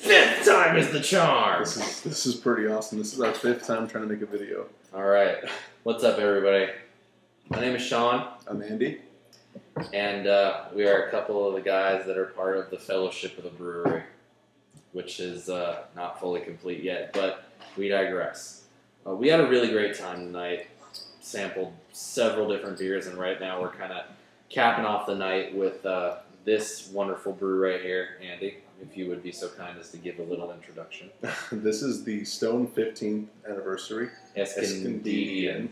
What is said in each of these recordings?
Fifth time is the charm. This is pretty awesome. This is our 5th time trying to make a video. All right, what's up, everybody? My name is Sean. I'm Andy. And we are a couple of the guys that are part of the Fellowship of the Brewery, which is not fully complete yet, but we digress. We had a really great time tonight, sampled several different beers, and right now we're kind of capping off the night with this wonderful brew right here. Andy, if you would be so kind as to give a little introduction. This is the Stone 15th anniversary Escondidian.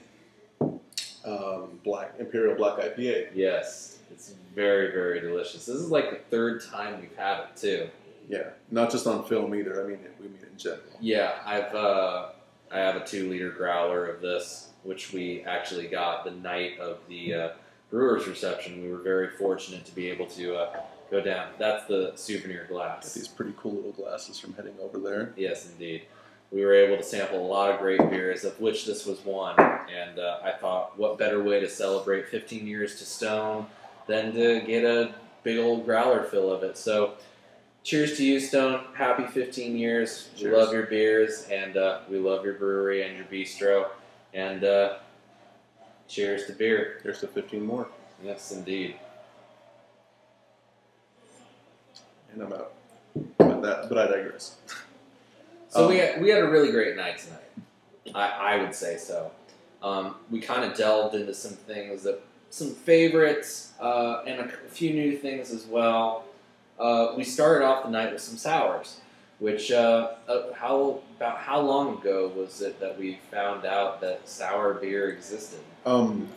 Black Imperial Black IPA. Yes, it's very, very delicious. This is like the 3rd time we've had it too. Yeah, not just on film either. I mean, we mean in general. Yeah, I have a 2-liter growler of this, which we actually got the night of the brewer's reception. We were very fortunate to be able to go down. That's the souvenir glass. Got these pretty cool little glasses from heading over there. Yes, indeed. We were able to sample a lot of great beers, of which this was one. And I thought, what better way to celebrate 15 years to Stone than to get a big old growler fill of it. So, cheers to you, Stone. Happy 15 years. Cheers. We love your beers, and we love your brewery and your bistro. And cheers to beer. Here's to 15 more. Yes, indeed. And I'm out. But I digress. So we had a really great night tonight. I would say so. We kind of delved into some things, some favorites, and a few new things as well. We started off the night with some sours, which how long ago was it that we found out that sour beer existed?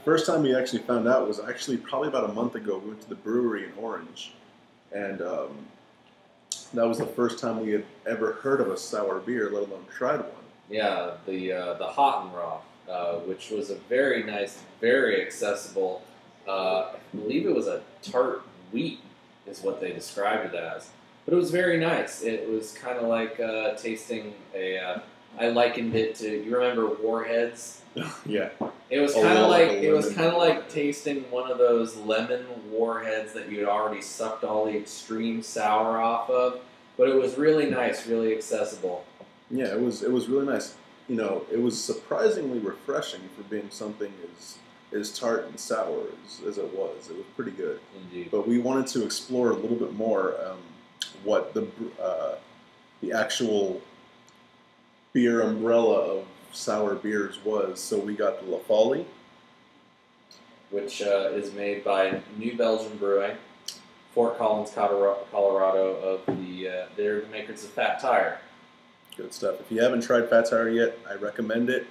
First time we actually found out was actually probably about a month ago. We went to the brewery in Orange, and that was the first time we had ever heard of a sour beer, let alone tried one. Yeah, the Hot and Raw, which was a very nice, very accessible. I believe it was a tart wheat, is what they described it as. But it was very nice. It was kind of like tasting a. I likened it to. You remember Warheads? Yeah. It was kind of like tasting one of those lemon Warheads that you had already sucked all the extreme sour off of. But it was really nice, really accessible. Yeah, it was really nice. You know, it was surprisingly refreshing for being something as tart and sour as it was. It was pretty good. Indeed. But we wanted to explore a little bit more what the actual beer umbrella of sour beers was. So we got the Folie, which is made by New Belgium Brewing, Fort Collins, Colorado. They're the makers of Fat Tire. Good stuff. If you haven't tried Fat Tire yet, I recommend it.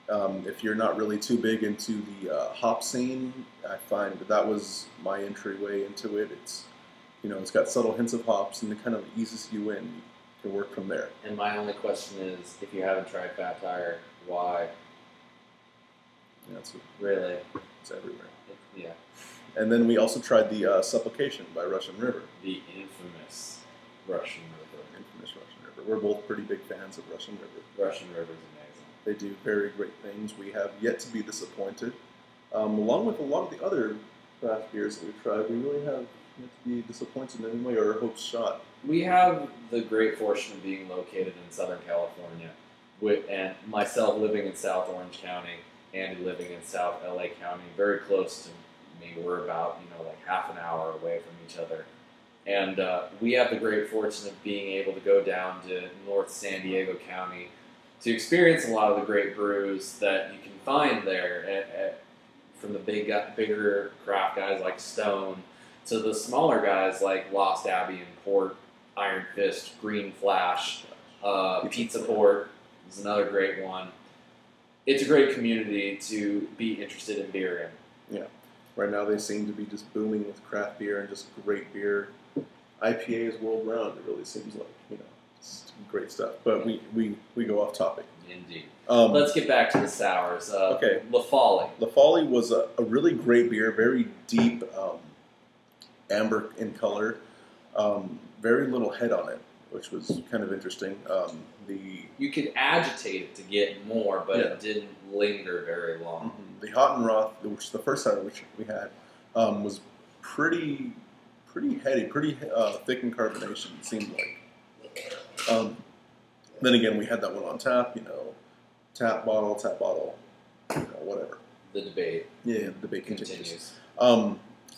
If you're not really too big into the hop scene, I find that was my entryway into it. It's got subtle hints of hops and it kind of eases you in. You can work from there. And my only question is, if you haven't tried Fat Tire, why? Yeah, really? It's everywhere. Yeah. And then we also tried the Supplication by Russian River. The infamous Russian River. Infamous Russian River. We're both pretty big fans of Russian River. Russian River is amazing. They do very great things. We have yet to be disappointed. Along with a lot of the other craft beers that we've tried, we really have yet to be disappointed in any way or our hopes shot. We have the great fortune of being located in Southern California, and myself living in South Orange County, Andy living in South LA County, very close to me. We're about, like half an hour away from each other. And we have the great fortune of being able to go down to North San Diego County to experience a lot of the great brews that you can find there, from the bigger craft guys like Stone to the smaller guys like Lost Abbey and Port, Iron Fist, Green Flash, Pizza Port is another great one. It's a great community to be interested in beer in. Yeah. Right now they seem to be just booming with craft beer and just great beer. IPAs world round, it really seems like, it's great stuff. But we go off topic. Indeed. Let's get back to the sours. Okay. La Folie. La Folie was a really great beer, very deep, amber in color, very little head on it, which was kind of interesting. You could agitate it to get more, but yeah. It didn't linger very long. Mm-hmm. The Hot and Raw, which the first time which we had, was pretty heady, pretty thick in carbonation, it seemed like. Then again, we had that one on tap, tap bottle, whatever. The debate. Yeah, the debate continues.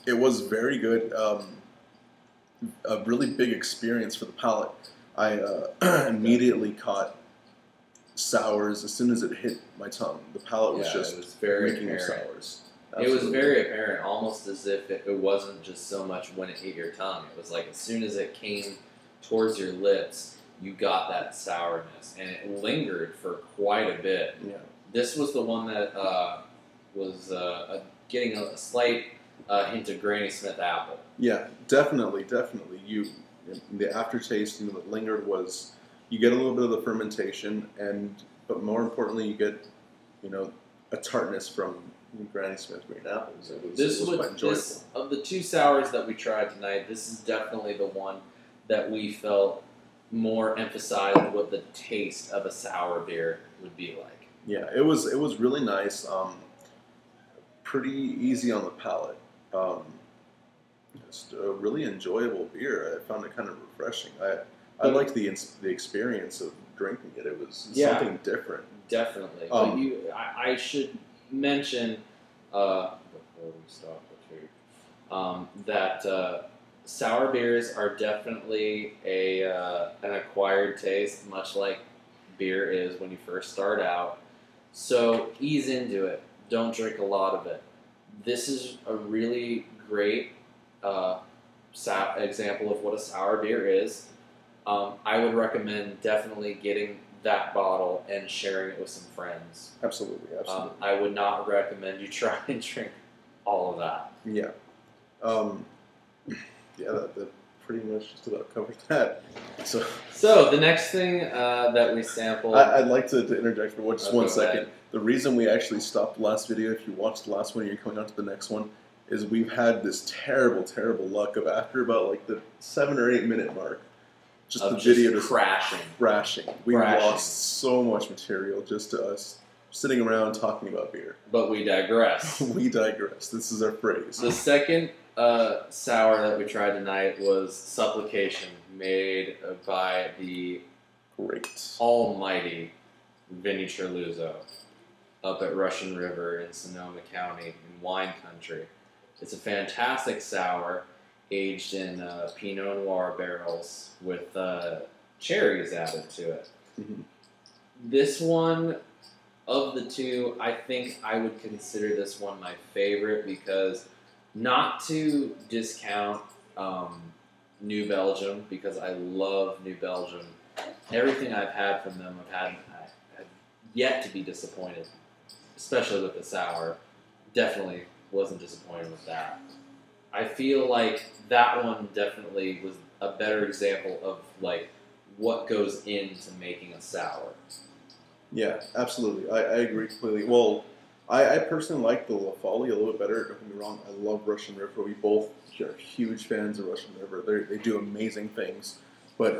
It was very good. A really big experience for the palate. I immediately caught sours as soon as it hit my tongue. The palate was just it was very reeking of apparent. sours. It was very apparent, almost as if it wasn't just so much when it hit your tongue. It was like as soon as it came towards your lips, you got that sourness, and it lingered for quite a bit. Yeah. This was the one that was getting a slight hint of Granny Smith apple. Yeah, definitely. The aftertaste, that lingered was, you get a little bit of the fermentation, but more importantly, you get, a tartness from Granny Smith green apples. It was quite enjoyable. Of the two sours that we tried tonight, this is definitely the one that we felt more emphasized what the taste of a sour beer would be like. Yeah, it was really nice. Pretty easy on the palate. Just a really enjoyable beer. I found it kind of refreshing. I liked the experience of drinking it. It was something different. Definitely. I should mention before we stop that sour beers are definitely an acquired taste, much like beer is when you first start out. So ease into it. Don't drink a lot of it. This is a really great example of what a sour beer is. I would recommend definitely getting that bottle and sharing it with some friends. Absolutely. I would not recommend you try and drink all of that. Yeah. That pretty much just about covered that. So the next thing that we sampled... I'd like to interject for just 1 second. Ahead. The reason we actually stopped the last video, if you watched the last one and you're coming on to the next one, is we've had this terrible, terrible luck of after about the 7 or 8 minute mark, the video just crashing. We lost so much material just to us sitting around talking about beer. But we digress. We digress. This is our phrase. The second sour that we tried tonight was Supplication, made by the almighty Vinny Chirluzzo up at Russian River in Sonoma County in wine country. It's a fantastic sour aged in Pinot Noir barrels with cherries added to it. Mm-hmm. This one, of the two, I think I would consider this one my favorite because, not to discount New Belgium, because I love New Belgium. Everything I've had from them, I've yet to be disappointed, especially with the sour. Definitely wasn't disappointed with that. I feel like that one definitely was a better example of what goes into making a sour. Yeah, absolutely. I agree completely. Well, I personally like the Folie a little bit better. Don't get me wrong. I love Russian River. We both are huge fans of Russian River. They do amazing things. But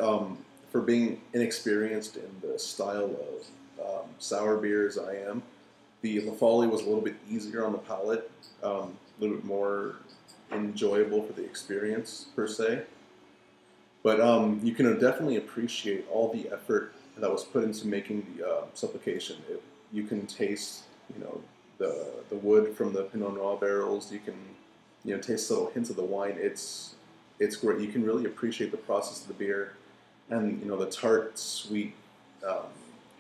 for being inexperienced in the style of sour beer as I am, the Folie was a little bit easier on the palate, a little bit more enjoyable for the experience per se. But you can definitely appreciate all the effort that was put into making the Supplication. You can taste, the wood from the Pinot Noir barrels. You can, taste little hints of the wine. It's great. You can really appreciate the process of the beer, and the tart, sweet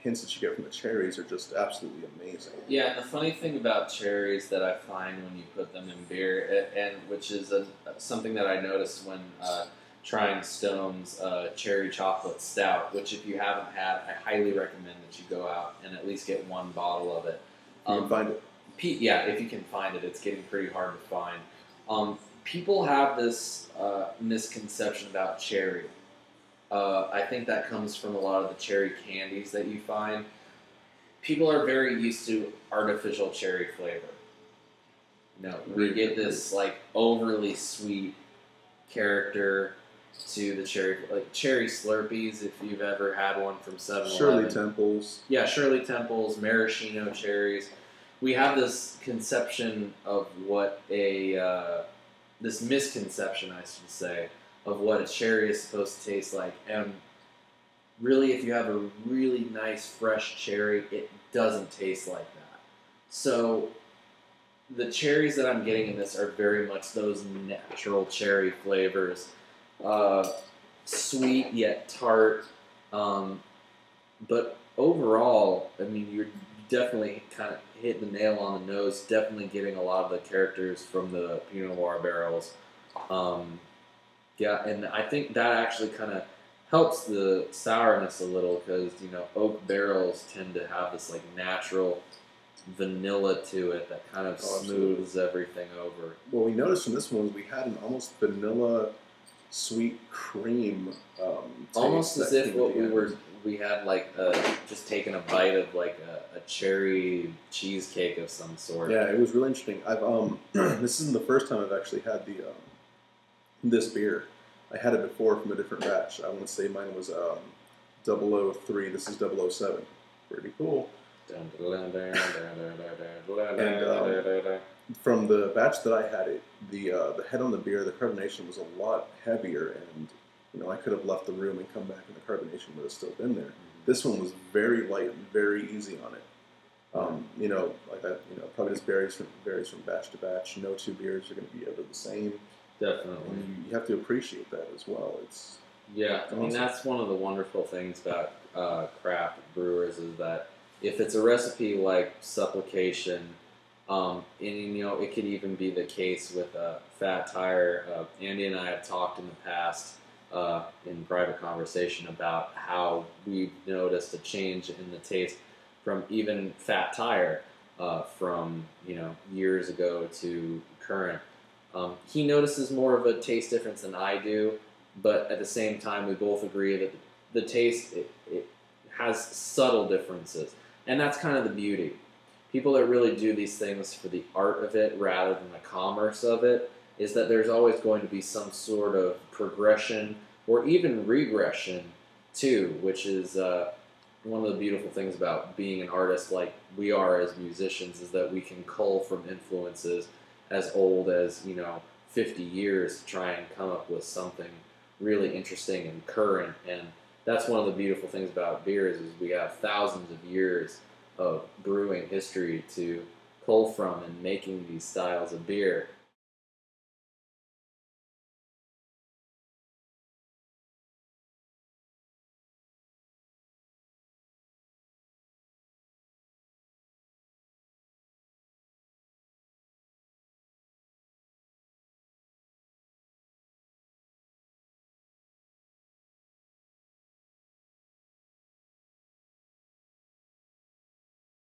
hints that you get from the cherries are just absolutely amazing. Yeah, and the funny thing about cherries that I find when you put them in beer, and which is something that I noticed when trying Stone's cherry chocolate stout, which if you haven't had, I highly recommend that you go out and at least get one bottle of it. You can find it. Yeah, if you can find it. It's getting pretty hard to find. People have this misconception about cherry. I think that comes from a lot of the cherry candies that you find. People are very used to artificial cherry flavor. We get this overly sweet character to the cherry, cherry Slurpees, if you've ever had one from 7-Eleven. Shirley Temples. Yeah, Shirley Temples, maraschino cherries. We have this conception of what this misconception, I should say, of what a cherry is supposed to taste like. And really, if you have a really nice fresh cherry, it doesn't taste like that. So the cherries that I'm getting in this are very much those natural cherry flavors, uh, sweet yet tart. Um, but overall, I mean, you're definitely kind of hit the nail on the nose. Definitely getting a lot of the characters from the Pinot Noir barrels. Um, yeah, and I think that actually kind of helps the sourness a little because oak barrels tend to have this like natural vanilla to it that kind of smooths everything over. What we noticed from this one was we had an almost vanilla sweet cream Almost taste as that if came at the end. we had like just taken a bite of like a cherry cheesecake of some sort. Yeah, it was really interesting. I've this isn't the first time I've actually had the this beer. I had it before from a different batch. I want to say mine was 003. This is 007. Pretty cool. And from the batch that I had, the head on the beer, the carbonation was a lot heavier, and I could have left the room and come back, and the carbonation would have still been there. This one was very light and very easy on it. Like that, probably just varies from batch to batch. No two beers are going to be able to the same. Definitely. And you have to appreciate that as well. It's I mean, that's one of the wonderful things about craft brewers is that if it's a recipe like Supplication, and it could even be the case with Fat Tire. Andy and I have talked in the past in private conversation about how we've noticed a change in the taste from even Fat Tire from years ago to current. He notices more of a taste difference than I do, but at the same time, we both agree that the taste it has subtle differences, and that's kind of the beauty. People that really do these things for the art of it rather than the commerce of it is that there's always going to be some sort of progression or even regression too, which is one of the beautiful things about being an artist like we are as musicians is that we can cull from influences as old as 50 years to try and come up with something really interesting and current. And that's one of the beautiful things about beers is we have thousands of years of brewing history to pull from and making these styles of beer.